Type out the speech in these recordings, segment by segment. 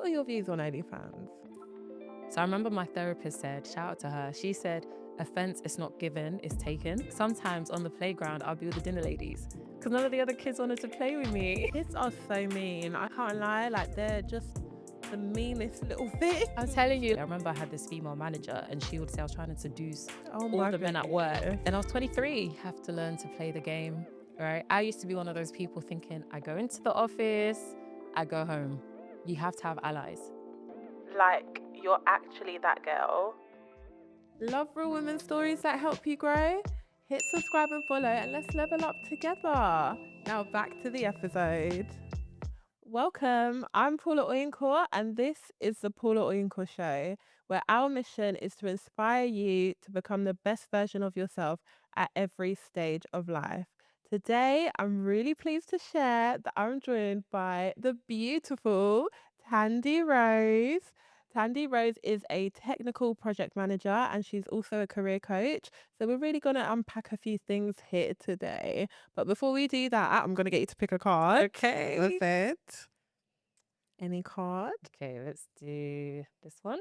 are your views on OnlyFans? So I remember my therapist said, shout out to her, she said, offense is not given, it's taken. Sometimes on the playground, I'll be with the dinner ladies because none of the other kids wanted to play with me. Kids are so mean. I can't lie. Like, they're just the meanest little thing. I'm telling you, I remember I had this female manager and she would say I was trying to seduce all my the men at work. goodness. And I was 23. Have to learn to play the game, right? I used to be one of those people thinking, I go into the office, I go home. You have to have allies. Like, you're actually that girl. Love real women stories that help you grow? Hit subscribe and follow and let's level up together. Now back to the episode. Welcome, I'm Paula Oyincourt and this is the Paula Oyincourt Show, where our mission is to inspire you to become the best version of yourself at every stage of life. Today, I'm really pleased to share that I'm joined by the beautiful Thandi Rose. Thandi Rose is a technical project manager and she's also a career coach. So we're really going to unpack a few things here today. But before we do that, I'm going to get you to pick a card. Okay. That's it. Any card? Okay, let's do this one.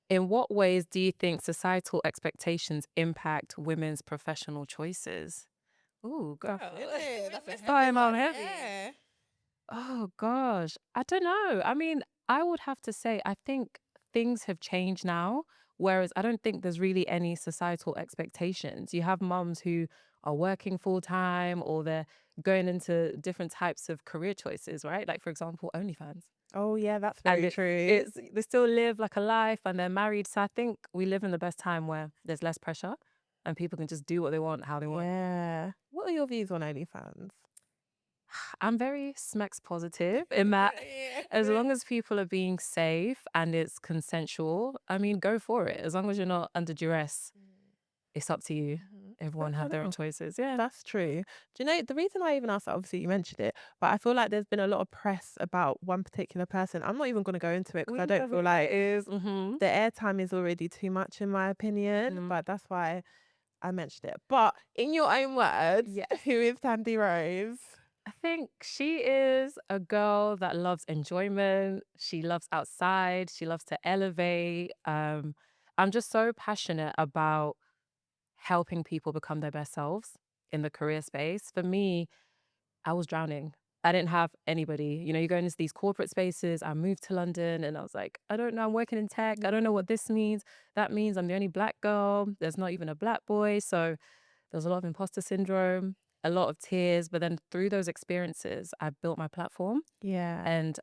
In what ways do you think societal expectations impact women's professional choices? Ooh, girl. That's Time on heavy. Yeah. Oh, gosh. I don't know. I mean, I would have to say, I think things have changed now, whereas I don't think there's really any societal expectations. You have mums who are working full time or they're going into different types of career choices, right? Like, for example, OnlyFans. Oh, yeah, that's And very true. they still live like a life and they're married. So I think we live in the best time where there's less pressure and people can just do what they want, how they want. Yeah. What are your views on OnlyFans? I'm very smex positive in that as long as people are being safe and it's consensual, I mean, go for it. As long as you're not under duress, it's up to you. Everyone have their own choices. Yeah. That's true. Do you know, the reason I even asked that, obviously you mentioned it, but I feel like there's been a lot of press about one particular person. I'm not even going to go into it because I don't feel like the airtime is already too much in my opinion, but that's why I mentioned it. But in your own words, who is Thandi Rose? I think she is a girl that loves enjoyment. She loves outside. She loves to elevate. I'm just so passionate about helping people become their best selves in the career space. For me, I was drowning. I didn't have anybody. You know, you go into these corporate spaces. I moved to London and I was like, I don't know, I'm working in tech. I don't know what this means. That means I'm the only black girl. There's not even a black boy. So there was a lot of imposter syndrome, a lot of tears. But then through those experiences, I built my platform. Yeah. And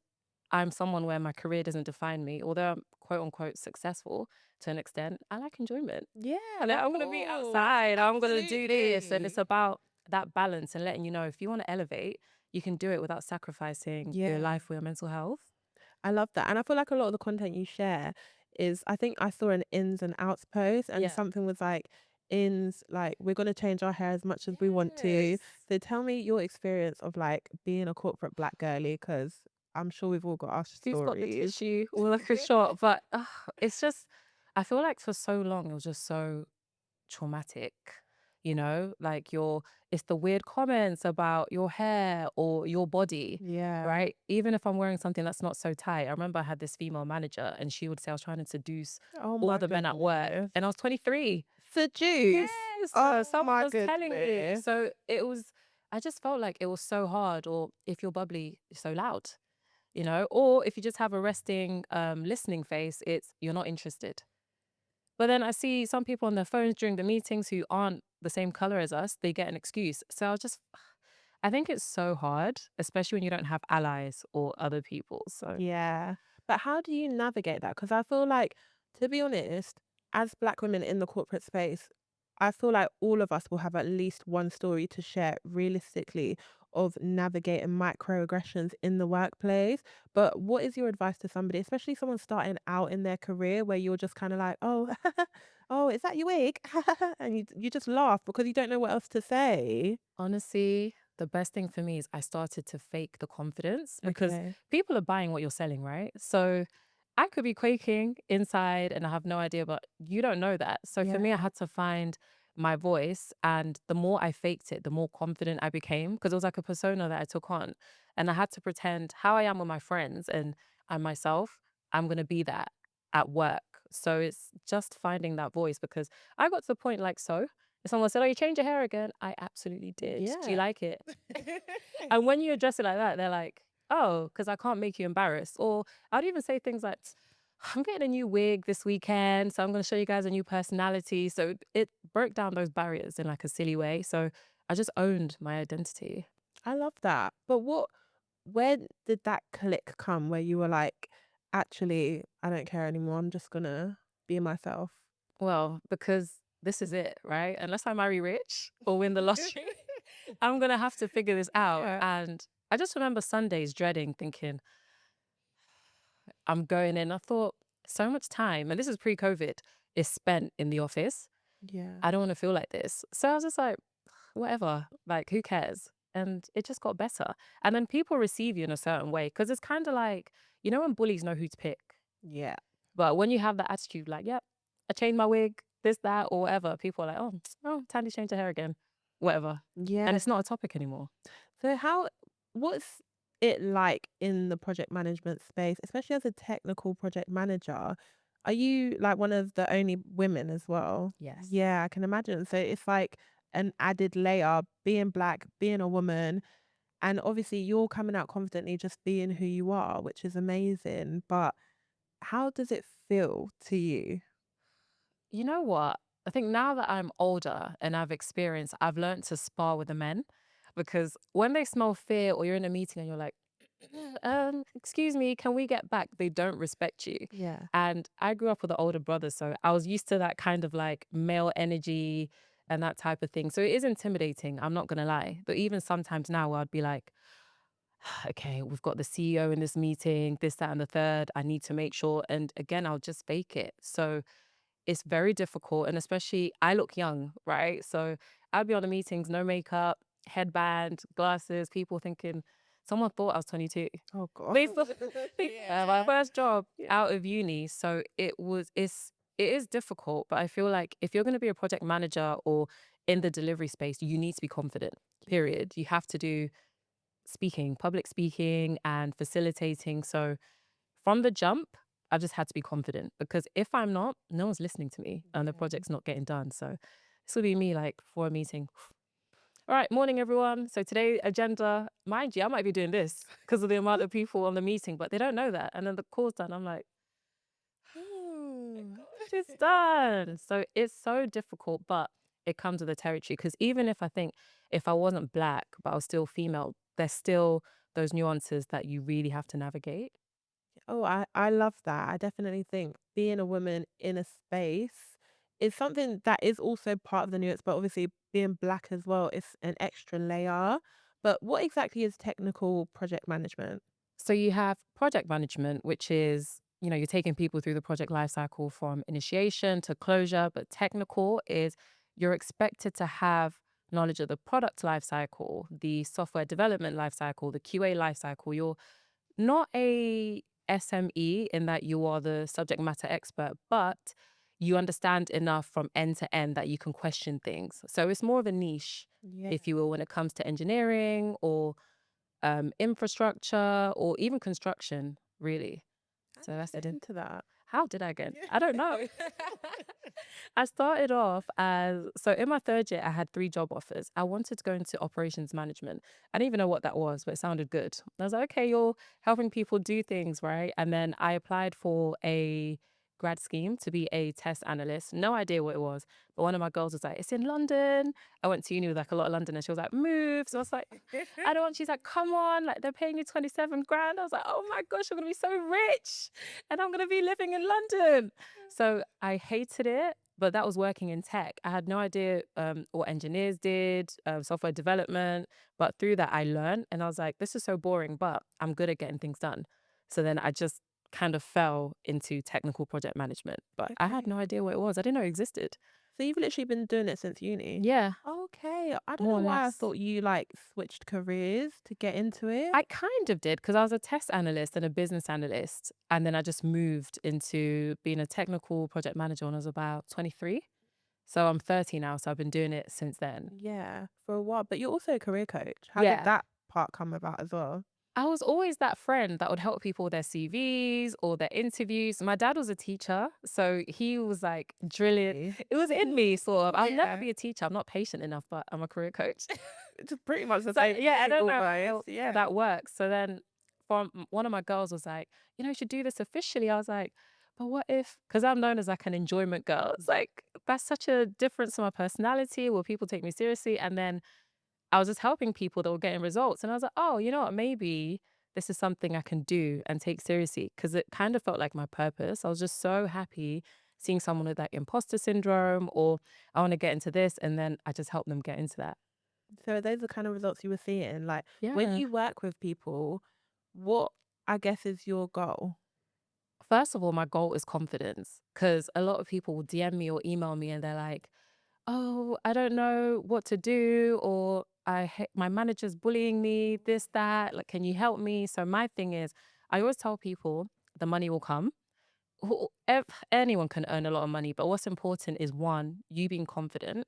I'm someone where my career doesn't define me. Although I'm quote unquote successful to an extent, I like enjoyment. Yeah. I'm going to be outside. I'm going to do this. And it's about that balance and letting you know if you want to elevate, you can do it without sacrificing your life or your mental health. I love that. And I feel like a lot of the content you share is, I think I saw an ins and outs post and something was like, ins, like, we're going to change our hair as much as we want to. So tell me your experience of like being a corporate black girly, because I'm sure we've all got our stories. Who's got the tissue or like a shot? But it's just, I feel like for so long, it was just so traumatic. You know, like it's the weird comments about your hair or your body. Yeah. Right. Even if I'm wearing something that's not so tight. I remember I had this female manager and she would say I was trying to seduce all the men at work. And I was 23. Seduce? Yes. Someone was telling me. So I just felt like it was so hard. Or if you're bubbly, you're so loud, you know, or if you just have a resting listening face, you're not interested. But then I see some people on their phones during the meetings who aren't the same color as us, they get an excuse. So I think it's so hard, especially when you don't have allies or other people. So yeah. But how do you navigate that? Because I feel like, to be honest, as black women in the corporate space, I feel like all of us will have at least one story to share realistically of navigating microaggressions in the workplace. But what is your advice to somebody, especially someone starting out in their career, where you're just kind of like, oh, oh, is that your wig? And you just laugh because you don't know what else to say. Honestly, the best thing for me is I started to fake the confidence because people are buying what you're selling, right? So I could be quaking inside and I have no idea, but you don't know that. So for me, I had to find my voice. And the more I faked it, the more confident I became because it was like a persona that I took on. And I had to pretend how I am with my friends and myself, I'm going to be that at work. So it's just finding that voice because I got to the point like, so if someone said, oh, you changed your hair again, I absolutely did. Do you Yeah. like it? And when you address it like that, they're like, oh, because I can't make you embarrassed. Or I'd even say things like, I'm getting a new wig this weekend, so I'm going to show you guys a new personality. So it broke down those barriers in like a silly way. So I just owned my identity. I love that. But where did that click come where you were like, actually, I don't care anymore. I'm just gonna be myself. Well, because this is it, right? Unless I marry rich or win the lottery, I'm going to have to figure this out. Yeah. And I just remember Sundays dreading, thinking, I'm going in. I thought so much time, and this is pre-COVID, is spent in the office. Yeah. I don't want to feel like this. So I was just like, whatever, like, who cares? And it just got better. And then people receive you in a certain way because it's kind of like, you know, when bullies know who to pick. Yeah. But when you have that attitude, like, yep, I changed my wig, this, that, or whatever, people are like, oh, Tandy changed her hair again, whatever. Yeah. And it's not a topic anymore. So what's it like in the project management space, especially as a technical project manager? Are you like one of the only women as well? Yes. Yeah, I can imagine. So it's like an added layer, being black, being a woman, and obviously you're coming out confidently just being who you are, which is amazing. But how does it feel to you? You know what? I think now that I'm older and I've experienced, I've learned to spar with the men because when they smell fear or you're in a meeting and you're like, excuse me, can we get back? They don't respect you. Yeah. And I grew up with an older brother, so I was used to that kind of like male energy and that type of thing. So it is intimidating, I'm not gonna lie. But even sometimes now I'd be like, okay, we've got the CEO in this meeting, this, that, and the third. I need to make sure. And again, I'll just fake it. So it's very difficult. And especially, I look young, right? So I'd be on the meetings, no makeup, headband, glasses, people thinking, someone thought I was 22. Oh God. They thought, my first job Yeah. out of uni. So it is difficult, but I feel like if you're going to be a project manager or in the delivery space, you need to be confident, period. You have to do speaking, public speaking and facilitating. So from the jump, I've just had to be confident because if I'm not, no one's listening to me and the Yeah. project's not getting done. So this will be me like before a meeting. All right, morning everyone. So today agenda, mind you, I might be doing this because of the amount of people on the meeting, but they don't know that. And then the call's done. I'm like, it's done. So it's so difficult, but it comes with the territory. Because even if I think if I wasn't black, but I was still female, there's still those nuances that you really have to navigate. Oh, I love that. I definitely think being a woman in a space is something that is also part of the nuance, but obviously being black as well is an extra layer. But what exactly is technical project management? So you have project management, which is, you know, you're taking people through the project lifecycle from initiation to closure, but technical is you're expected to have knowledge of the product lifecycle, the software development lifecycle, the QA lifecycle. You're not a SME in that you are the subject matter expert, but you understand enough from end to end that you can question things. So it's more of a niche, Yeah. if you will, when it comes to engineering or infrastructure or even construction, really. So How did that's you it. get into that? How did I get? I don't know. I started off as so in my third year, I had 3 job offers. I wanted to go into operations management. I didn't even know what that was, but it sounded good. I was like, okay, you're helping people do things, right? And then I applied for a grad scheme to be a test analyst. No idea what it was. But one of my girls was like, it's in London. I went to uni with like a lot of London and she was like, move. So I was like, I don't want, she's like, come on, like they're paying you 27 grand. I was like, oh my gosh, I'm gonna be so rich and I'm gonna be living in London. So I hated it, but that was working in tech. I had no idea what engineers did, software development, but through that I learned and I was like, this is so boring, but I'm good at getting things done. So then I just kind of fell into technical project management, but I had no idea what it was. I didn't know it existed. So you've literally been doing it since uni? Yeah. Okay. I don't More know or why I less. thought you like switched careers to get into it. I kind of did because I was a test analyst and a business analyst. And then I just moved into being a technical project manager when I was about 23. So I'm 30 now, so I've been doing it since then. Yeah, for a while. But you're also a career coach. How did Yeah. that part come about as well? I was always that friend that would help people with their CVs or their interviews. My dad was a teacher, so he was like drilling. Eh? It was in me, sort of. I'll never Yeah. be a teacher. I'm not patient enough, but I'm a career coach. It's pretty much the So same yeah, I thing don't know almost. how Yeah. that works. So then one of my girls was like, you should do this officially. I was like, but what if, because I'm known as like an enjoyment girl. It's like, that's such a difference to my personality. Will people take me seriously? And then I was just helping people that were getting results. And I was like, oh, you know what? Maybe this is something I can do and take seriously, because it kind of felt like my purpose. I was just so happy seeing someone with that imposter syndrome, or I want to get into this. And then I just help them get into that. So those are the kind of results you were seeing. Like when Yeah. you work with people, what I guess is your goal? First of all, my goal is confidence, because a lot of people will DM me or email me and they're like, oh, I don't know what to do, or my manager's bullying me, this, that. Like, can you help me? So my thing is, I always tell people the money will come. Anyone can earn a lot of money, but what's important is, one, you being confident,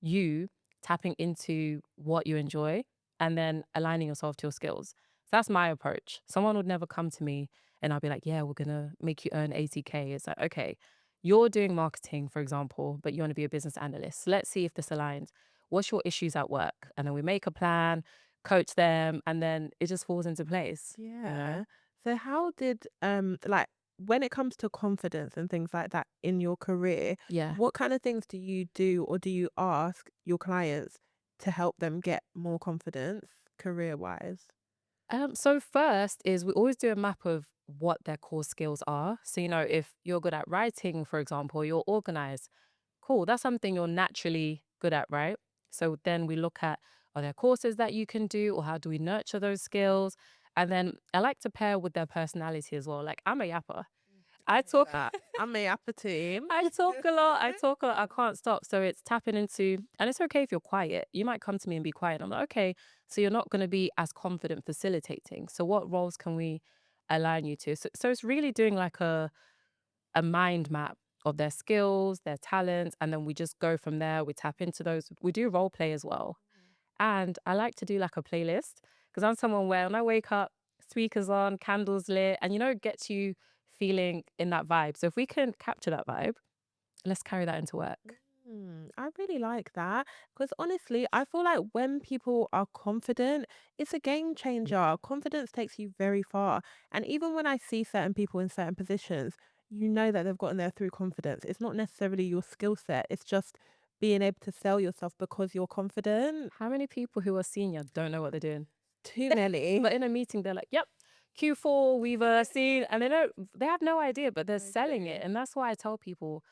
you tapping into what you enjoy, and then aligning yourself to your skills. So that's my approach. Someone would never come to me and I'll be like, yeah, we're going to make you earn 80K. It's like, okay, you're doing marketing, for example, but you want to be a business analyst. So let's see if this aligns. What's your issues at work? And then we make a plan, coach them, and then it just falls into place. Yeah. So how did like when it comes to confidence and things like that in your career, Yeah. what kind of things do you do or do you ask your clients to help them get more confidence career wise? So first is we always do a map of what their core skills are. So, if you're good at writing, for example, you're organized. Cool. That's something you're naturally good at, right? So then we look at, are there courses that you can do, or how do we nurture those skills? And then I like to pair with their personality as well. Like, I'm a yapper. I talk I'm a upper team. I talk a lot. I talk a lot. I can't stop. So it's tapping into, and it's okay if you're quiet. You might come to me and be quiet. I'm like, okay, so you're not going to be as confident facilitating. So what roles can we align you to? So it's really doing like a mind map of their skills, their talents, and then we just go from there. We tap into those. We do role play as well. And I like to do like a playlist, because I'm someone where when I wake up, speakers on, candles lit, and it gets you feeling in that vibe. So if we can capture that vibe, let's carry that into work. I really like that because honestly, I feel like when people are confident, it's a game changer. Confidence takes you very far. And even when I see certain people in certain positions, you know that they've gotten there through confidence. It's not necessarily your skill set, it's just being able to sell yourself because you're confident. How many people who are senior don't know what they're doing? Too many. But in a meeting, they're like, yep, Q4, we've seen, and they have no idea, but they're selling it. And that's why I tell people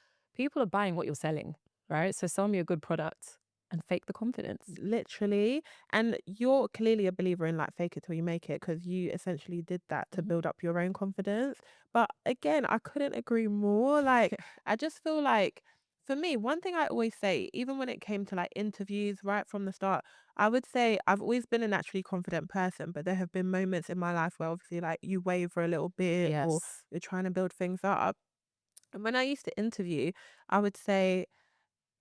are buying what you're selling, right? So sell me a good product and fake the confidence. Literally. And you're clearly a believer in like fake it till you make it because you essentially did that to build up your own confidence. But again, I couldn't agree more. Like, I just feel like for me, one thing I always say, even when it came to like interviews right from the start, I would say I've always been a naturally confident person, but there have been moments in my life where obviously like you waver a little bit or Yes. you're trying to build things up. And when I used to interview, I would say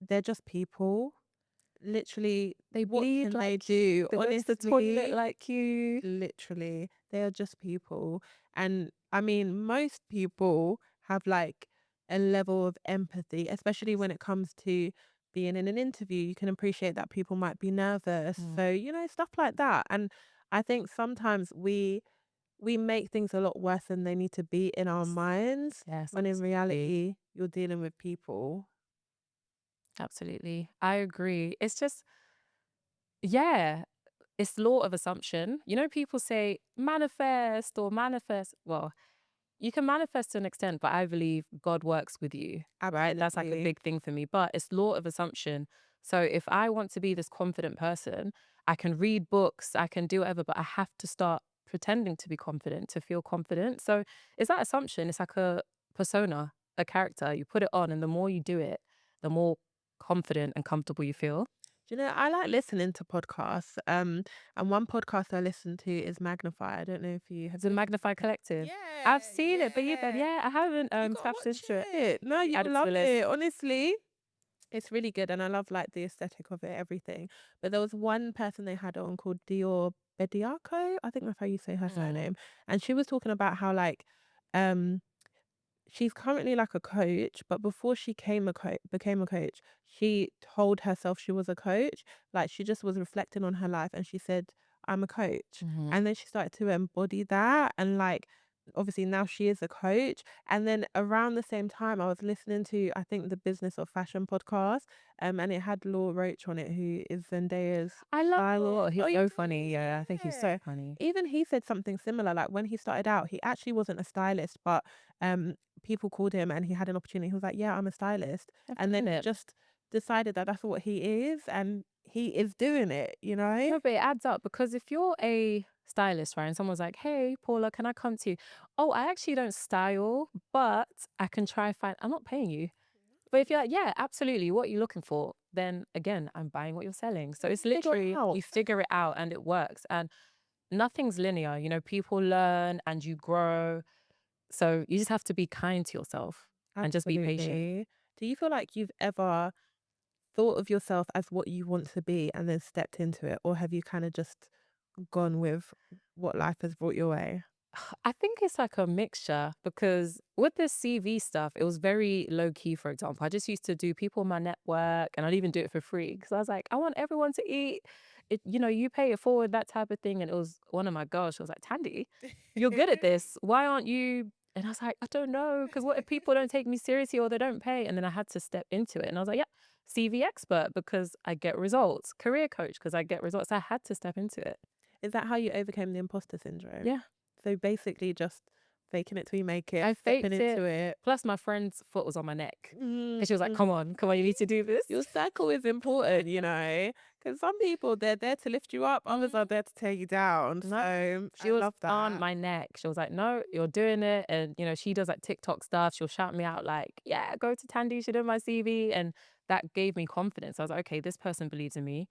they're just people. Literally, They what bleed can they like do? they go to the toilet Honestly, like you. literally, they are just people. And I mean, most people have like a level of empathy, especially when it comes to being in an interview. You can appreciate that people might be nervous. Mm. So, stuff like that. And I think sometimes we make things a lot worse than they need to be in our minds, Yes, when in absolutely. reality, you're dealing with people. Absolutely. I agree. It's just, yeah, it's law of assumption. People say manifest or manifest. Well, you can manifest to an extent, but I believe God works with you. That's like a Absolutely. big thing for me. But it's law of assumption. So if I want to be this confident person, I can read books, I can do whatever, but I have to start pretending to be confident, to feel confident. So it's that assumption. It's like a persona, a character. You put it on, and the more you do it, the more confident and comfortable you feel. Do you know, I like listening to podcasts. And one podcast I listen to is Magnify. I don't know if you have The Magnify Collective. Yeah, I've seen it, but yeah. I haven't You gotta tapped watch into it. it. No, you'll Add it to love the list. it, honestly. It's really good, and I love like the aesthetic of it, everything. But there was one person they had on called Dior Bediaco, I think that's how you say her Mm. surname, and she was talking about how like, um, she's currently like a coach, but before she became a coach, she told herself she was a coach. Like she just was reflecting on her life, and she said, "I'm a coach," Mhm. and then she started to embody that, and like obviously now she is a coach. And then around the same time, I was listening to I think the Business of Fashion podcast, and it had Law Roach on it, who is Zendaya's I love Law. stylist. He's Oh, you so do? funny. Yeah, I think he's so Yeah. funny. Even he said something similar. Like when he started out, he actually wasn't a stylist, but um people called him and he had an opportunity. He was like, "Yeah, I'm a stylist." I've And then done he it. just decided that that's what he is and he is doing it, you know? No, but it adds up because if you're a stylist, right, and someone's like, "Hey, Paula, can I come to you?" Oh, I actually don't style, but I can try find. I'm not paying you. But if you're like, "Yeah, absolutely. What are you looking for?" Then again, I'm buying what you're selling. So You it's figure it literally out. you figure it out and it works. And nothing's linear. You know, people learn and you grow. So you just have to be kind to yourself and just be patient. Absolutely. Do you feel like you've ever thought of yourself as what you want to be and then stepped into it? Or have you kind of just gone with what life has brought your way? I think it's like a mixture because with this CV stuff, it was very low key, for example. I just used to do people in my network and I'd even do it for free because I was like, I want everyone to eat. It, you know, you pay it forward, that type of thing. And it was one of my girls, she was like, Tandy, you're good at this. Why aren't you? And I was like, I don't know. Because what if people don't take me seriously or they don't pay? And then I had to step into it. And I was like, yeah, CV expert because I get results, career coach because I get results. I had to step into it. Is that how you overcame the imposter syndrome? Yeah. So basically just faking it till you make it, I stepping faked into it. it. Plus, my friend's foot was on my neck. And she was like, Mm. come on, you need to do this. Your circle is important, you know, because some people, they're there to lift you up, others are Mhm. there to tear you down. No, So she I was love on that. my neck. She was like, no, you're doing it. And, you know, she does like TikTok stuff. She'll shout me out like, yeah, go to Tandy. She did my CV. And that gave me confidence. I was like, okay, this person believes in me.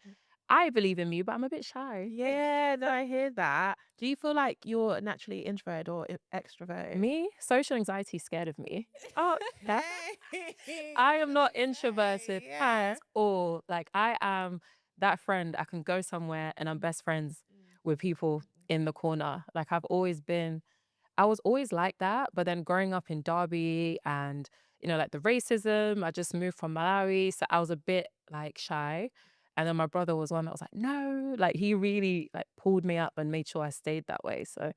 I believe in me, but I'm a bit shy. Yeah, no, I hear that. Do you feel like you're naturally introverted or extroverted? Me, social anxiety is scared of me. Oh, I okay. am not introverted at Yeah. all. Like I am that friend. I can go somewhere and I'm best friends with people in the corner. Like I was always like that. But then growing up in Derby and, you know, like the racism, I just moved from Malawi. So I was a bit like shy. And then my brother was one that was like, no, like he really like pulled me up and made sure I stayed that way. So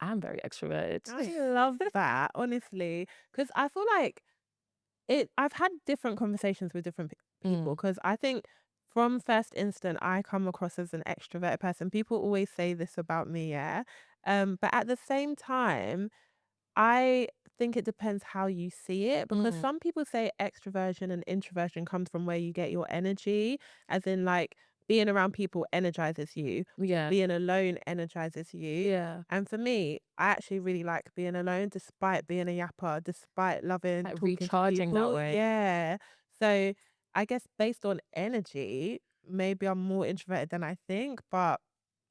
I'm very extroverted. I love that, honestly, because I feel like I've had different conversations with different people Mm, because I think from first instant I come across as an extroverted person. People always say this about me, yeah. But at the same time, I think it depends how you see it because mm, some people say extroversion and introversion comes from where you get your energy, as in like being around people energizes you, yeah. being alone energizes you. Yeah. And for me, I actually really like being alone despite being a yapper, despite loving Like talking to recharging that people. way. Yeah. So I guess based on energy, maybe I'm more introverted than I think, but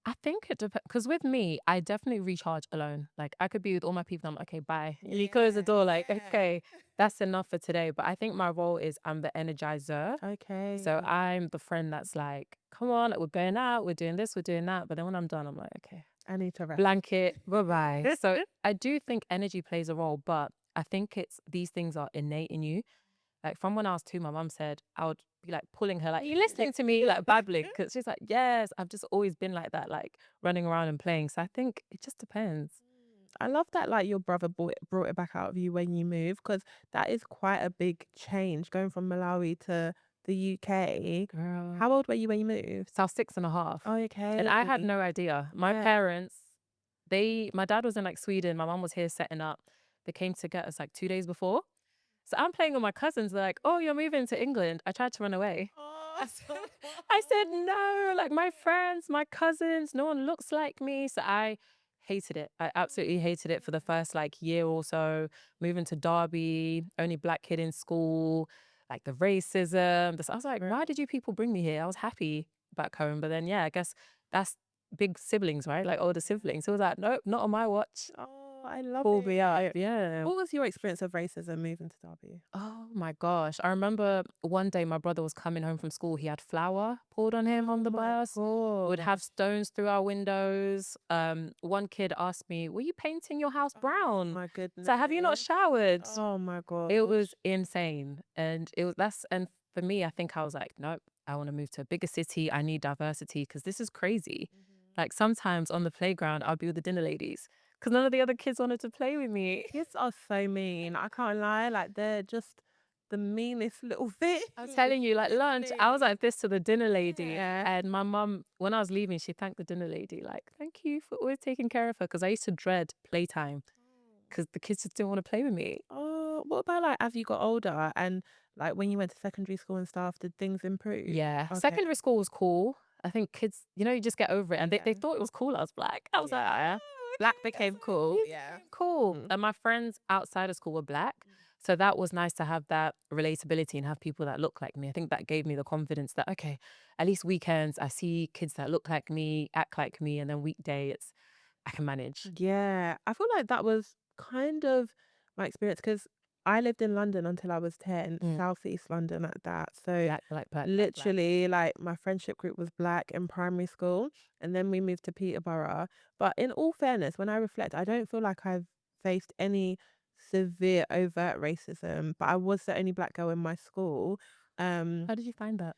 I think it depends because with me, I definitely recharge alone. Like I could be with all my people. I'm like, okay, bye. And you close the yeah, door, like, yeah. okay, that's enough for today. But I think my role is I'm the energizer. So Okay. I'm the friend that's like, come on, like, we're going out, we're doing this, we're doing that. But then when I'm done, I'm like, okay, I need to rest. blanket, bye bye. So I do think energy plays a role, but I think it's these things are innate in you. Like from when I was 2, my mum said I would be like pulling her, like, "Are you listening to me?" Like babbling. Cause she's like, yes, I've just always been like that, like running around and playing. So I think it just depends. I love that like your brother brought it back out of you when you moved because that is quite a big change going from Malawi to the UK. Girl. How old were you when you moved? So I was 6.5. Oh, And okay. I had no idea. My Yeah. parents, my dad was in like Sweden, my mum was here setting up. They came to get us like 2 days before. So I'm playing with my cousins. They're like, oh, you're moving to England. I tried to run away. Oh, I said, no, like my friends, my cousins, no one looks like me. So I hated it. I absolutely hated it for the first like year or so. Moving to Derby, only black kid in school, like the racism. I was like, why did you people bring me here? I was happy back home. But then, yeah, I guess that's big siblings, right? Like older siblings. So it was like, nope, not on my watch. oh, I love pull it. me up. Yeah. What was your experience of racism moving to Derby? Oh my gosh. I remember one day my brother was coming home from school. He had flour poured on him on the bus. Would have stones through our windows. One kid asked me, "Were you painting your house brown?" My goodness. So have you not showered? Oh my god. It was insane. And and for me, I think I was like, nope, I want to move to a bigger city. I need diversity because this is crazy. Like sometimes on the playground, I'll be with the dinner ladies because none of the other kids wanted to play with me. Kids are so mean. I can't lie. Like they're just the meanest little thing. I'm telling you, like lunch, I was like this to the dinner lady. Yeah. And my mum, when I was leaving, she thanked the dinner lady, like, thank you for always taking care of her. Because I used to dread playtime because the kids just didn't want to play with me. Oh, what about like as you got older and like when you went to secondary school and stuff, did things improve? Yeah. Okay. Secondary school was cool. I think kids, you just get over it. And they Yeah. thought it was cool I was black. I was like, yeah. Black became cool. Yeah. Cool. And my friends outside of school were black. So that was nice to have that relatability and have people that look like me. I think that gave me the confidence that, okay, at least weekends, I see kids that look like me, act like me, and then weekday, I can manage. Yeah. I feel like that was kind of my experience because I lived in London until I was 10, Southeast London at that. So Black. literally, like my friendship group was black in primary school, and then we moved to Peterborough. But in all fairness, when I reflect, I don't feel like I've faced any severe overt racism. But I was the only black girl in my school. How did you find that?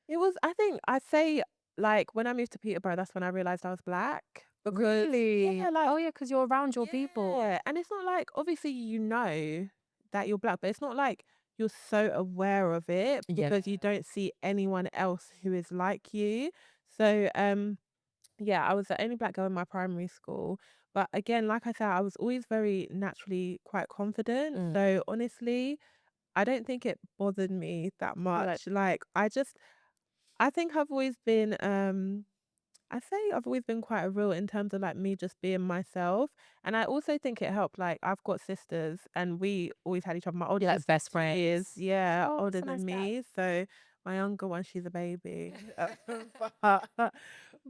It was, I think, I'd say, like when I moved to Peterborough, that's when I realized I was black. Because Really? yeah, like Oh, yeah, because you're around your people. yeah, and it's not like obviously you know that you're black, but it's not like you're so aware of it Yeah. because you don't see anyone else who is like you. So yeah, I was the only black girl in my primary school. But again, like I said, I was always very naturally quite confident. So honestly, I don't think it bothered me that much. Like I think I've always been I say I've always been quite a real in terms of like me just being myself. And I also think it helped. Like I've got sisters and we always had each other. My older Like sister best friends. is, yeah, Oh, older that's a nice than gap. me. So my younger one, she's a baby. but,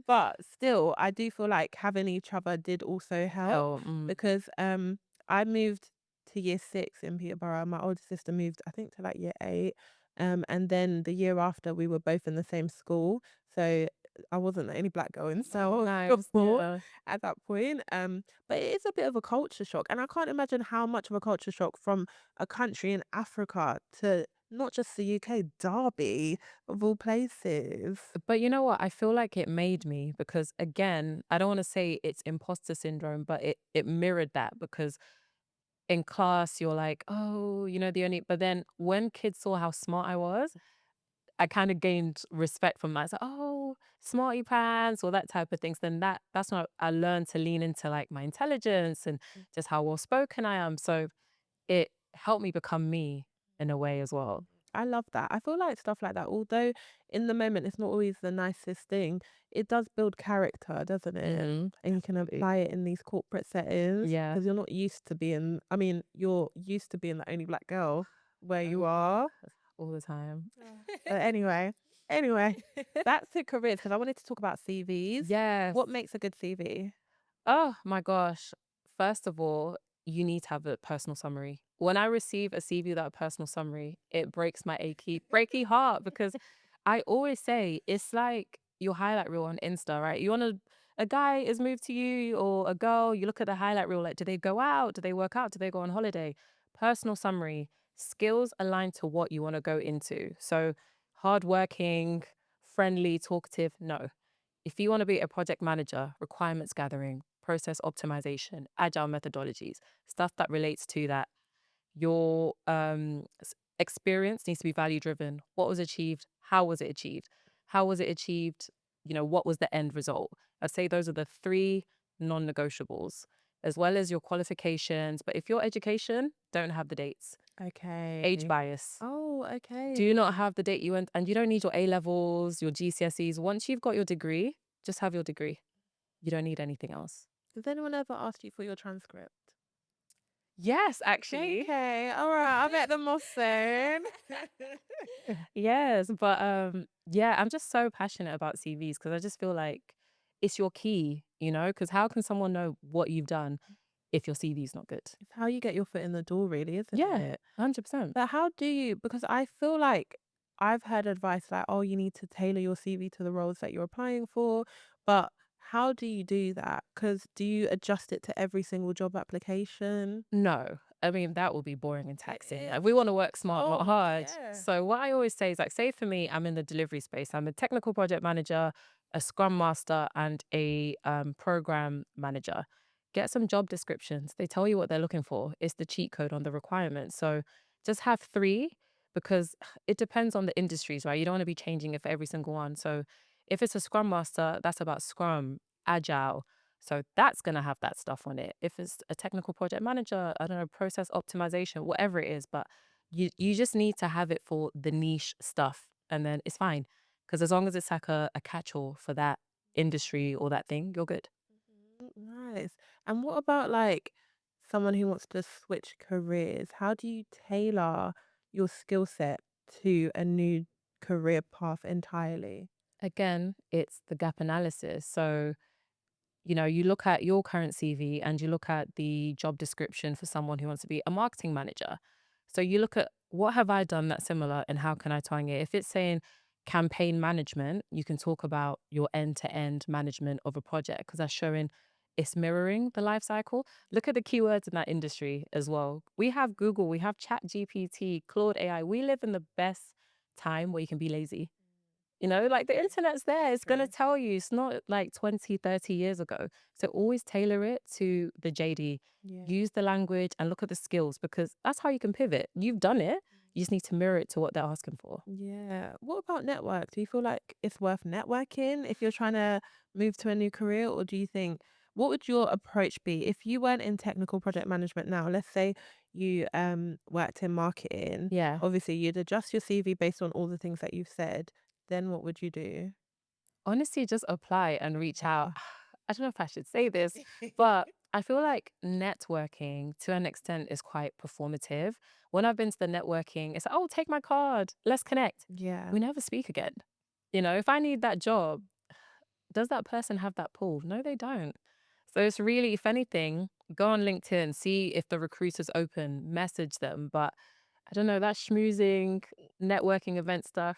but still, I do feel like having each other did also help because I moved to year 6 in Peterborough. My older sister moved, I think, to like year 8. And then the year after, we were both in the same school. So I wasn't the only black girl in Seoul before at that point. But it is a bit of a culture shock. And I can't imagine how much of a culture shock from a country in Africa to not just the UK, Derby, of all places. But you know what? I feel like it made me because again, I don't want to say it's imposter syndrome, but it mirrored that because in class you're like, oh, the only but then when kids saw how smart I was, I kind of gained respect from that. I was like, oh, smarty pants or that type of things. Then that's when I learned to lean into like my intelligence and just how well spoken I am. So it helped me become me in a way as well. I love that. I feel like stuff like that, although in the moment it's not always the nicest thing, it does build character, doesn't it? And you can apply it in these corporate settings. Yeah. Because you're not used to being, I mean, you're used to being the only black girl where you are. All the time. But anyway, back to careers because I wanted to talk about CVs. Yes. What makes a good CV? Oh my gosh. First of all, you need to have a personal summary. When I receive a CV without a personal summary, it breaks my breaky heart because I always say it's like your highlight reel on Insta, right? You want a guy is moved to you or a girl, you look at the highlight reel, like, do they go out? Do they work out? Do they go on holiday? Personal summary, skills aligned to what you want to go into. So hardworking, friendly, talkative, no. If you want to be a project manager, requirements gathering, process optimization, agile methodologies, stuff that relates to that, your experience needs to be value driven. What was achieved? How was it achieved? How was it achieved? What was the end result? I'd say those are the 3 non-negotiables, as well as your qualifications. But if your education, don't have the dates. Okay. Age bias. Oh, okay. Do not have the date you went, and you don't need your A levels, your GCSEs. Once you've got your degree, just have your degree. You don't need anything else. Does anyone ever ask you for your transcript? Yes, actually. Okay, all right. I'll get them all soon. Yes, but yeah, I'm just so passionate about CVs because I just feel like it's your key, because how can someone know what you've done if your CV is not good. It's how you get your foot in the door, really, isn't Yeah, it? 100%. But how do you, because I feel like I've heard advice like, oh, you need to tailor your CV to the roles that you're applying for. But how do you do that? Because do you adjust it to every single job application? No, I mean, that would be boring and It taxing. is. Like, we want to work smart, not Oh, hard. yeah. So, what I always say is, like, say for me, I'm in the delivery space. I'm a technical project manager, a scrum master, and a program manager. Get some job descriptions. They tell you what they're looking for. It's the cheat code on the requirements. So, just have three because it depends on the industries, right? You don't want to be changing it for every single one. So, if it's a scrum master, that's about scrum, agile. So that's going to have that stuff on it. If it's a technical project manager, I don't know, process optimization, whatever it is, but you just need to have it for the niche stuff and then it's fine. Because as long as it's like a catch-all for that industry or that thing, you're good. Nice. And what about like someone who wants to switch careers? How do you tailor your skill set to a new career path entirely? Again, it's the gap analysis. So you look at your current CV and you look at the job description for someone who wants to be a marketing manager. So you look at what have I done that's similar and how can I twang it? If it's saying campaign management, you can talk about your end-to-end management of a project because that's showing it's mirroring the life cycle. Look at the keywords in that industry as well. We have Google, we have Chat GPT, Claude AI. We live in the best time where you can be lazy. Like the internet's there. It's going to True. tell you. It's not like 20, 30 years ago. So always tailor it to the JD. Yeah. Use the language and look at the skills because that's how you can pivot. You've done it. You just need to mirror it to what they're asking for. Yeah. What about network? Do you feel like it's worth networking if you're trying to move to a new career? Or do you think, what would your approach be if you weren't in technical project management now? Let's say you worked in marketing. Yeah. Obviously, you'd adjust your CV based on all the things that you've said. Then what would you do? Honestly, just apply and reach out. Yeah. I don't know if I should say this, but I feel like networking to an extent is quite performative. When I've been to the networking, it's like, oh, take my card. Let's connect. Yeah. We never speak again. If I need that job, does that person have that pull? No, they don't. So it's really, if anything, go on LinkedIn, see if the recruiter's open, message them. But I don't know, that schmoozing, networking event stuff,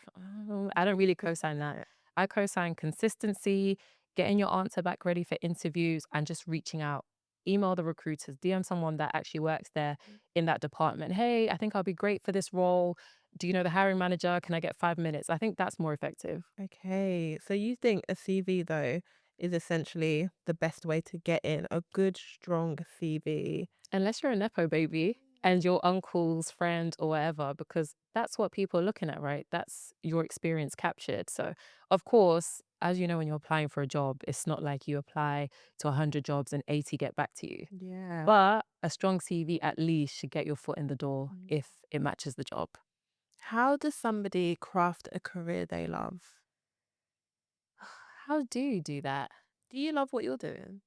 I don't really co-sign that. Yeah. I co-sign consistency, getting your answer back ready for interviews and just reaching out. Email the recruiters, DM someone that actually works there in that department. Hey, I think I'll be great for this role. Do you know the hiring manager? Can I get 5 minutes? I think that's more effective. Okay. So you think a CV though is essentially the best way to get in a good, strong CV? Unless you're a nepo baby and your uncle's friend or whatever, because that's what people are looking at, right? That's your experience captured. So, of course, as you know, when you're applying for a job, it's not like you apply to 100 jobs and 80 get back to you. Yeah. But a strong CV at least should get your foot in the door Mm. if it matches the job. How does somebody craft a career they love? How do you do that? Do you love what you're doing?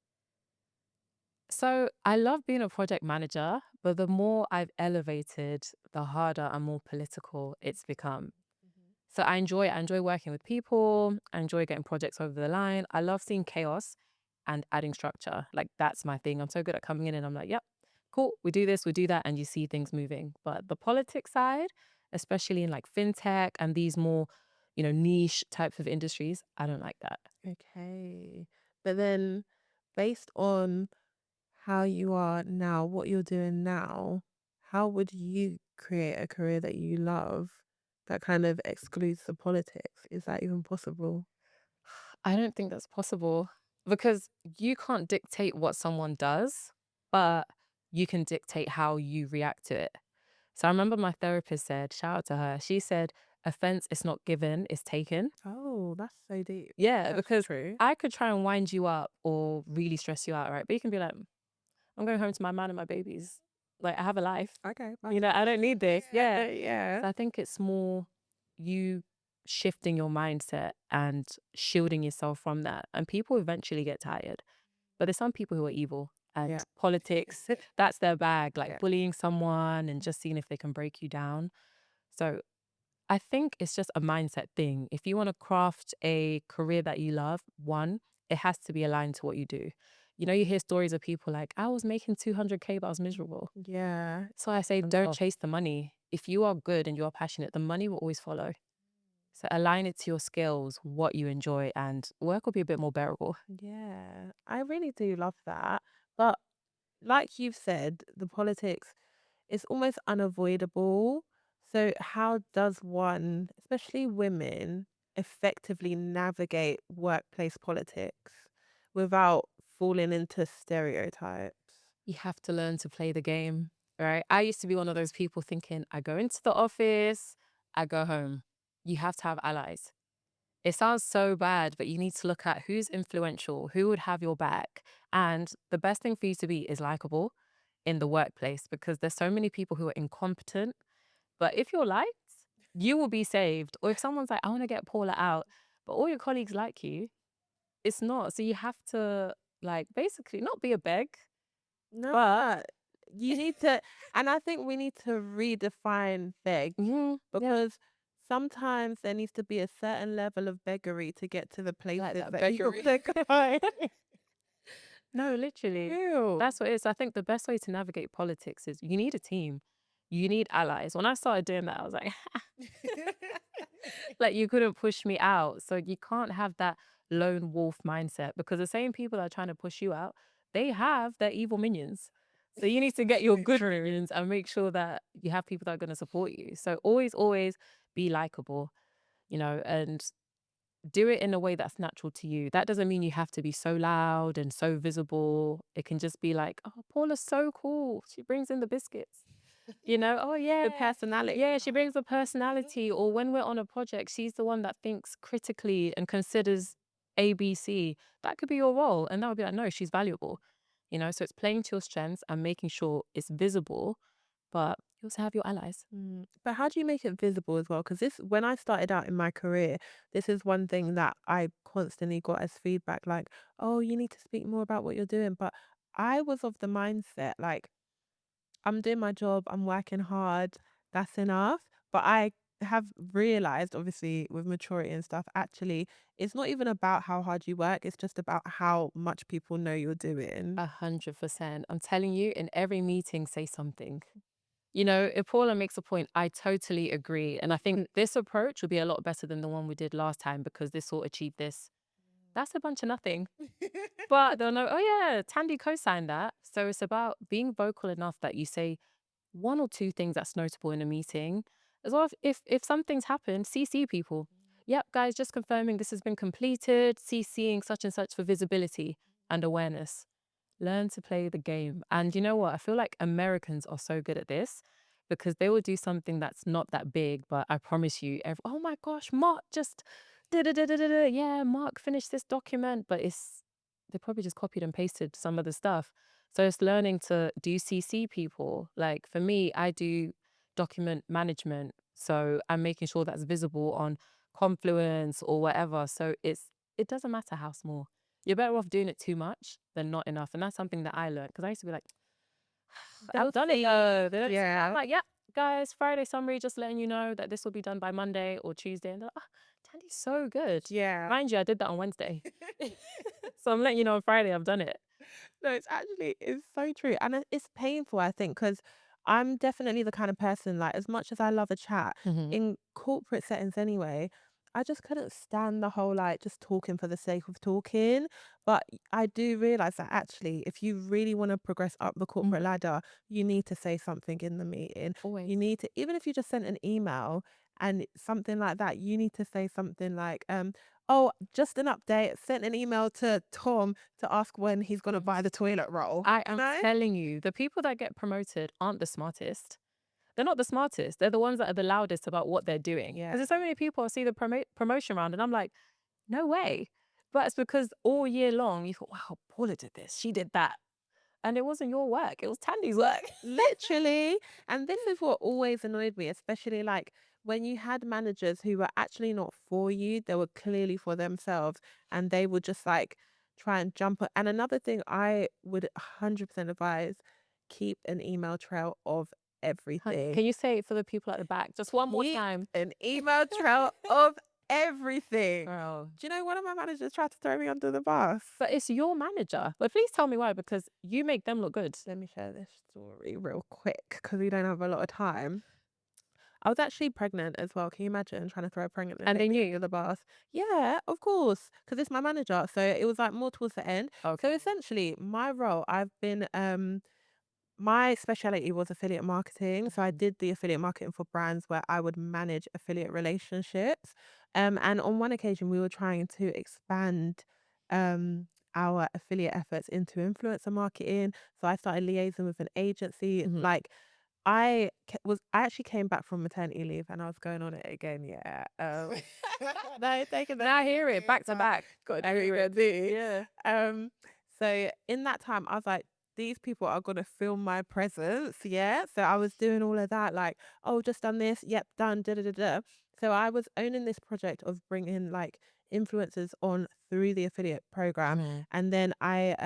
So I love being a project manager, but the more I've elevated, the harder and more political it's become. Mhm. So I enjoy it. I enjoy working with people. I enjoy getting projects over the line. I love seeing chaos and adding structure. Like that's my thing. I'm so good at coming in and I'm like, yep, cool. We do this, we do that, and you see things moving. But the politics side, especially in like fintech and these more, niche types of industries, I don't like that. Okay. But then, based on how you are now, what you're doing now, how would you create a career that you love that kind of excludes the politics? Is that even possible? I don't think that's possible because you can't dictate what someone does, but you can dictate how you react to it. So I remember my therapist said, shout out to her, she said, offense is not given, it's taken. Oh, that's so deep. Yeah, That's because true. I could try and wind you up or really stress you out, right? But you can be like, I'm going home to my man and my babies. Like, I have a life. Okay, bye. I don't need this. Yeah. Yeah. So I think it's more you shifting your mindset and shielding yourself from that. And people eventually get tired. But there's some people who are evil and Yeah. politics, that's their bag, like Yeah. bullying someone and just seeing if they can break you down. So I think it's just a mindset thing. If you want to craft a career that you love, one, it has to be aligned to what you do. You know, you hear stories of people like, I was making 200K, but I was miserable. Yeah. So I say, don't chase the money. If you are good and you're passionate, the money will always follow. So align it to your skills, what you enjoy, and work will be a bit more bearable. Yeah, I really do love that. But like you've said, the politics is almost unavoidable. So how does one, especially women, effectively navigate workplace politics without falling into stereotypes? You have to learn to play the game, right? I used to be one of those people thinking, I go into the office, I go home. You have to have allies. It sounds so bad, but you need to look at who's influential, who would have your back. And the best thing for you to be is likable in the workplace because there's so many people who are incompetent. But if you're liked, you will be saved. Or if someone's like, I want to get Paula out, but all your colleagues like you, it's not. So you have to like basically not be a beg, No, but you need to, and I think we need to redefine beg yeah, because sometimes there needs to be a certain level of beggary to get to the I like places that that you beggary. want to go. No, literally. Ew. That's what it is. I think the best way to navigate politics is you need a team. You need allies. When I started doing that, I was like, like you couldn't push me out. So you can't have that lone wolf mindset because the same people that are trying to push you out, they have their evil minions. So you need to get your good minions and make sure that you have people that are going to support you. So always, always be likable, and do it in a way that's natural to you. That doesn't mean you have to be so loud and so visible. It can just be like, oh, Paula's so cool. She brings in the biscuits. Oh yeah. The personality. Yeah, she brings a personality. Or when we're on a project, she's the one that thinks critically and considers ABC. That could be your role. And that would be like, no, she's valuable. So it's playing to your strengths and making sure it's visible, but you also have your allies. But how do you make it visible as well? Because when I started out in my career, this is one thing that I constantly got as feedback, like, oh, you need to speak more about what you're doing. But I was of the mindset, like, I'm doing my job, I'm working hard, that's enough. But I have realized, obviously, with maturity and stuff, actually, it's not even about how hard you work, it's just about how much people know you're doing. 100%. I'm telling you, in every meeting, say something. If Paula makes a point, I totally agree. And I think this approach will be a lot better than the one we did last time because this will achieve this. That's a bunch of nothing. But they'll know, oh yeah, Thandi co-signed that. So it's about being vocal enough that you say one or two things that's notable in a meeting. As well, if something's happened, CC people. Yep, guys, just confirming this has been completed, CCing such and such for visibility and awareness. Learn to play the game. And you know what? I feel like Americans are so good at this because they will do something that's not that big, but I promise you, oh my gosh, Mark just yeah, Mark finished this document, but they probably just copied and pasted some of the stuff. So it's learning to do CC people. Like for me, I do document management. So I'm making sure that's visible on Confluence or whatever. So it doesn't matter how small. You're better off doing it too much than not enough. And that's something that I learned because I used to be like, I've done it though. Yeah. I'm like, yeah, guys, Friday summary, just letting you know that this will be done by Monday or Tuesday. And they're like, oh, Tandy's so good. Yeah. Mind you, I did that on Wednesday. So I'm letting you know on Friday I've done it. No, it's so true. And it's painful, I think, because I'm definitely the kind of person, like, as much as I love a chat, in corporate settings anyway, I just couldn't stand the whole, like, just talking for the sake of talking. But I do realize that actually, if you really want to progress up the corporate ladder, you need to say something in the meeting. Always. You need to, even if you just sent an email and something like that, you need to say something like, oh, just an update. Sent an email to Tom to ask when he's gonna buy the toilet roll. I am telling you, the people that get promoted aren't the smartest. They're not the smartest. They're the ones that are the loudest about what they're doing. Yeah. Because there's so many people I see the promotion round and I'm like, no way. But it's because all year long you thought, wow, Paula did this, she did that. And it wasn't your work, it was Tandy's work. Literally. And this is what always annoyed me, especially like when you had managers who were actually not for you, they were clearly for themselves and they would just like try and jump on. And another thing I would 100% advise, keep an email trail of everything. Can you say it for the people at the back? Just one more Keep time. an email trail of everything. Girl. Do you know one of my managers tried to throw me under the bus? But it's your manager. But please tell me why, because you make them look good. Let me share this story real quick because we don't have a lot of time. I was actually pregnant as well. Can you imagine trying to throw a pregnant And they lady knew? under the bus? Yeah, of course, because it's my manager. So it was like more towards the end. So Okay. essentially, my role, I've been my specialty was affiliate marketing. So I did the affiliate marketing for brands where I would manage affiliate relationships. And on one occasion, we were trying to expand our affiliate efforts into influencer marketing. So I started liaising with an agency. Mhm. Like I actually came back from maternity leave and I was going on it again. Yeah. No, taking Now I hear it back to back. Got I hear it. do. Yeah. So in that time, I was like, these people are gonna feel my presence. Yeah. So I was doing all of that, like, oh, just done this. Yep, done. Da da da da. So I was owning this project of bringing like influencers on through the affiliate program. Mm. And then I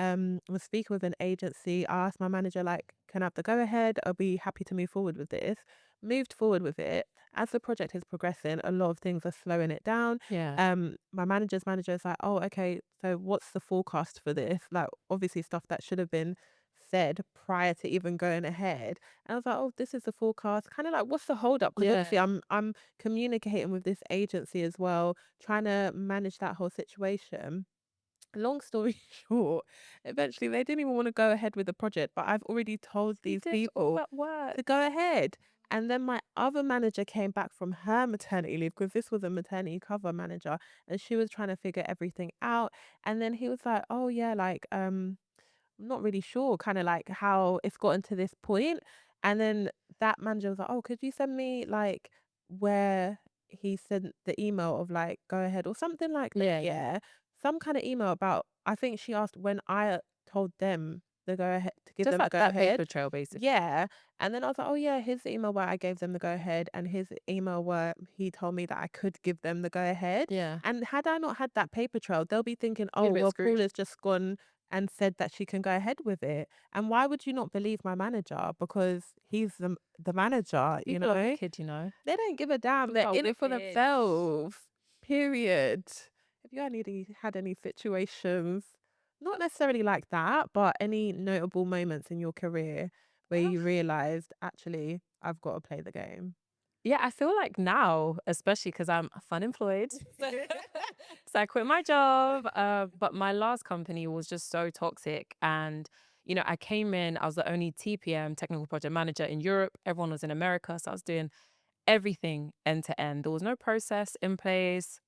was speaking with an agency. I asked my manager, like, can I have the go ahead? I'll be happy to move forward with this. Moved forward with it. As the project is progressing, a lot of things are slowing it down. Yeah. My manager's manager is like, oh, okay, so what's the forecast for this? Like, obviously stuff that should have been said prior to even going ahead. And I was like, oh, this is the forecast. Kind of like, what's the hold up? Because Yeah. obviously I'm communicating with this agency as well, trying to manage that whole situation. Long story short, eventually they didn't even want to go ahead with the project, but I've already told You these did all people that work. to go ahead. And then my other manager came back from her maternity leave because this was a maternity cover manager and she was trying to figure everything out. And then he was like, oh yeah, like I'm not really sure kind of like how it's gotten to this point. And then that manager was like, oh, could you send me like where he sent the email of like go ahead or something like that? Yeah. Yeah. Some kind of email about, I think she asked when I told them the go ahead to give Just them the like go that ahead. paper trail, basically. Yeah. And then I was like, oh yeah, here's the email where I gave them the go ahead and his email where he told me that I could give them the go ahead. Yeah. And had I not had that paper trail, they'll be thinking, You'd oh, have been well, screwed. Paula's just gone and said that she can go ahead with it. And why would you not believe my manager? Because he's the manager, you People are know? wicked, you know. They don't give a damn. They're People are in it for wicked. themselves. Period. Have you had any situations, not necessarily like that, but any notable moments in your career where you realized, actually, I've got to play the game? Yeah, I feel like now, especially because I'm unemployed, so I quit my job. But my last company was just so toxic. And, you know, I came in, I was the only TPM, technical project manager in Europe. Everyone was in America. So I was doing everything end to end. There was no process in place.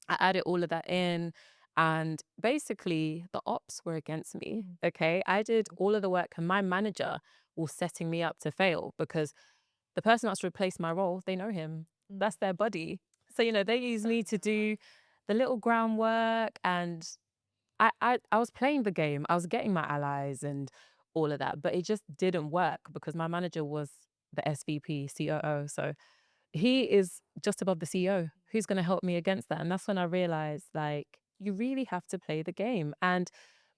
I added all of that in. And basically, the ops were against me. Okay. I did all of the work, and my manager was setting me up to fail because the person that's replaced my role, they know him. That's their buddy. So, you know, they use me to do the little groundwork. And I was playing the game. I was getting my allies and all of that. But it just didn't work because my manager was the SVP, COO. So he is just above the CEO. Who's going to help me against that? And that's when I realized, like, you really have to play the game. And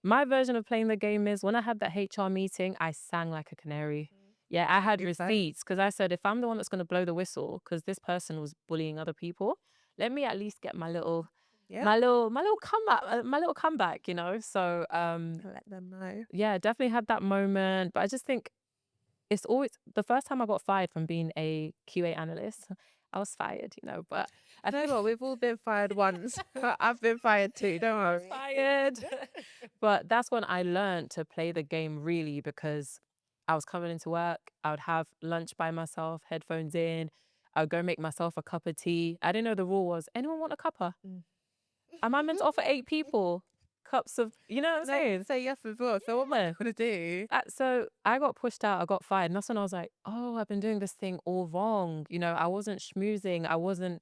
my version of playing the game is when I had that HR meeting, I sang like a canary. Yeah, I had Good sign. receipts because I said, if I'm the one that's going to blow the whistle, because this person was bullying other people, let me at least get my little Yeah. my little comeback, you know. So Let them know. yeah, definitely had that moment. But I just think it's always the first time I got fired from being a QA analyst. I was fired, you know, but I know what, we've all been fired once. I've been fired too, don't worry. fired. But that's when I learned to play the game really because I was coming into work. I would have lunch by myself, headphones in. I would go make myself a cup of tea. I didn't know the rule was anyone want a cuppa? Am I meant to offer 8 people cups of, you know what I'm saying? Say yes as well. So what am I gonna do? So I got pushed out, I got fired. And that's when I was like, oh, I've been doing this thing all wrong. You know, I wasn't schmoozing. I wasn't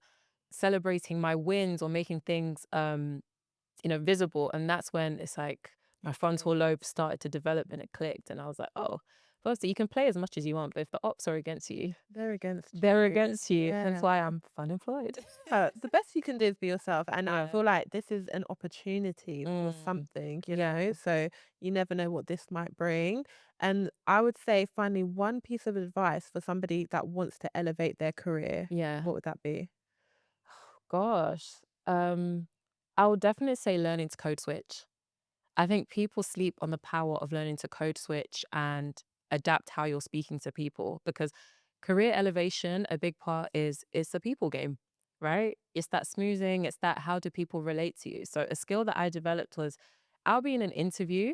celebrating my wins or making things, you know, visible. And that's when it's like my frontal lobe started to develop and it clicked. And I was like, oh, firstly, you can play as much as you want, but if the ops are against you, They're against they're you. against you. Yeah. That's why I'm unemployed. The best you can do is be yourself. And I Yeah. feel like this is an opportunity for something, you know? So you never know what this might bring. And I would say finally one piece of advice for somebody that wants to elevate their career. Yeah. What would that be? gosh. I would definitely say learning to code switch. I think people sleep on the power of learning to code switch and adapt how you're speaking to people, because career elevation, a big part is it's a people game, right? It's that smoothing, it's that how do people relate to you. So a skill that I developed was I'll be in an interview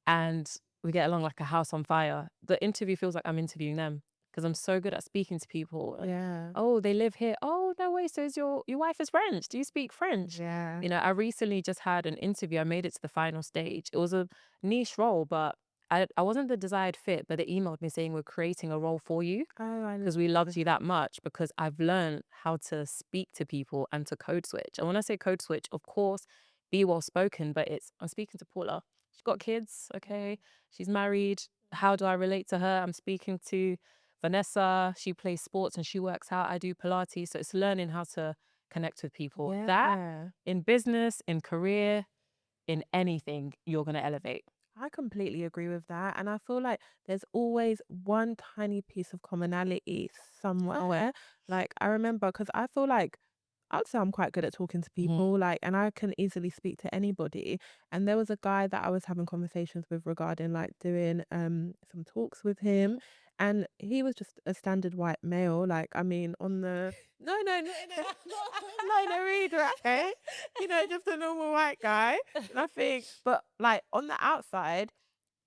and we get along like a house on fire. The interview feels like I'm interviewing them because I'm so good at speaking to people. Like, Yeah. oh, they live here. Oh, no way. So is your wife is French? Do you speak French? Yeah. You know, I recently just had an interview. I made it to the final stage. It was a niche role, but I wasn't the desired fit, but they emailed me saying we're creating a role for you Oh, I because we loved you that much, because I've learned how to speak to people and to code switch. And when I say code switch, of course, be well spoken, but I'm speaking to Paula. She's got kids, okay? She's married. How do I relate to her? I'm speaking to Vanessa. She plays sports and she works out. I do Pilates. So it's learning how to connect with people. That Yeah. in business, in career, in anything, you're going to elevate. I completely agree with that. And I feel like there's always one tiny piece of commonality somewhere. Like, I remember, because I feel like I'd say I'm quite good at talking to people, like, and I can easily speak to anybody. And there was a guy that I was having conversations with regarding like doing some talks with him. And he was just a standard white male. Like, I mean, on the no, no, either, okay? You know, just a normal white guy. Nothing. But like on the outside,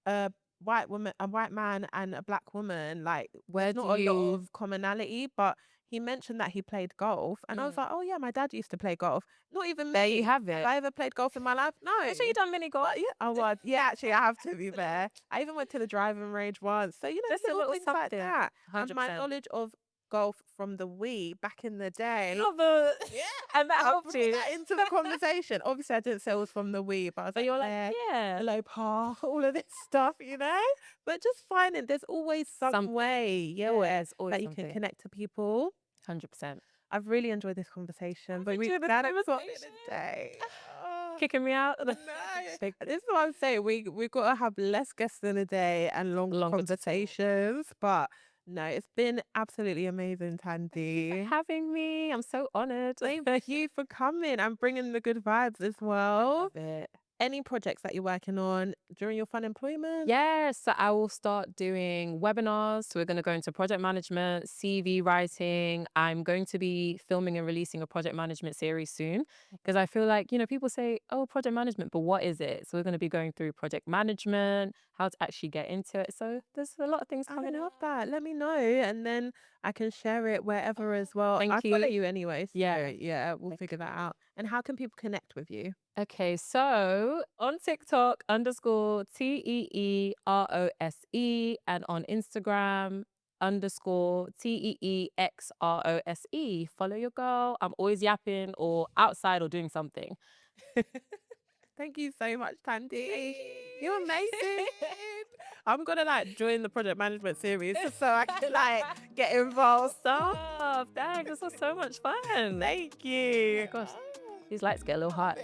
a a white man and a black woman, like Where there's do not a lot you? of commonality, but he mentioned that he played golf, and I was like, oh yeah, my dad used to play golf. Not even There me. you have Have it. I ever played golf in my life? No. I'm sure you done mini golf. But yeah, oh well, yeah, actually, I have, to be fair. I even went to the driving range once, so you know, Just a little little things like something. that. And my 100%. knowledge of golf from the Wii back in the day. Love it. Yeah. And that I helped brought you. that into the conversation. Obviously, I didn't say it was from the Wii, but I was But like, you're like, there, yeah. hello, Pa, all of this stuff, you know? But just finding there's always some way, yeah, There's always that you can something. connect to people. 100%. I've really enjoyed this conversation, but we've enjoyed this done it for conversation. a day. Oh, Kicking me out. no. This is what I'm saying. We've got to have less guests in a day and longer Longer to talk. conversations. But no, it's been absolutely amazing, Thandi. Having me. I'm so honored. Thank you for coming and bringing the good vibes as well. Love it. Any projects that you're working on during your fun employment? Yes, so I will start doing webinars. So we're going to go into project management, CV writing. I'm going to be filming and releasing a project management series soon, because I feel like, you know, people say, oh, project management, but what is it? So we're going to be going through project management, how to actually get into it. So there's a lot of things I coming love up. that. Let me know, and then I can share it wherever as well. Thank I follow you. you anyway, so Yeah. yeah, we'll figure that out. And how can people connect with you? Okay, so on TikTok _TEEROSE and on Instagram _TEEXROSE. Follow your girl. I'm always yapping or outside or doing something. Thank you so much, Thandi. You're amazing. I'm gonna like join the project management series just so I can like get involved. Stop. Thanks. This was so much fun. Thank you. Gosh, these lights get a little hot.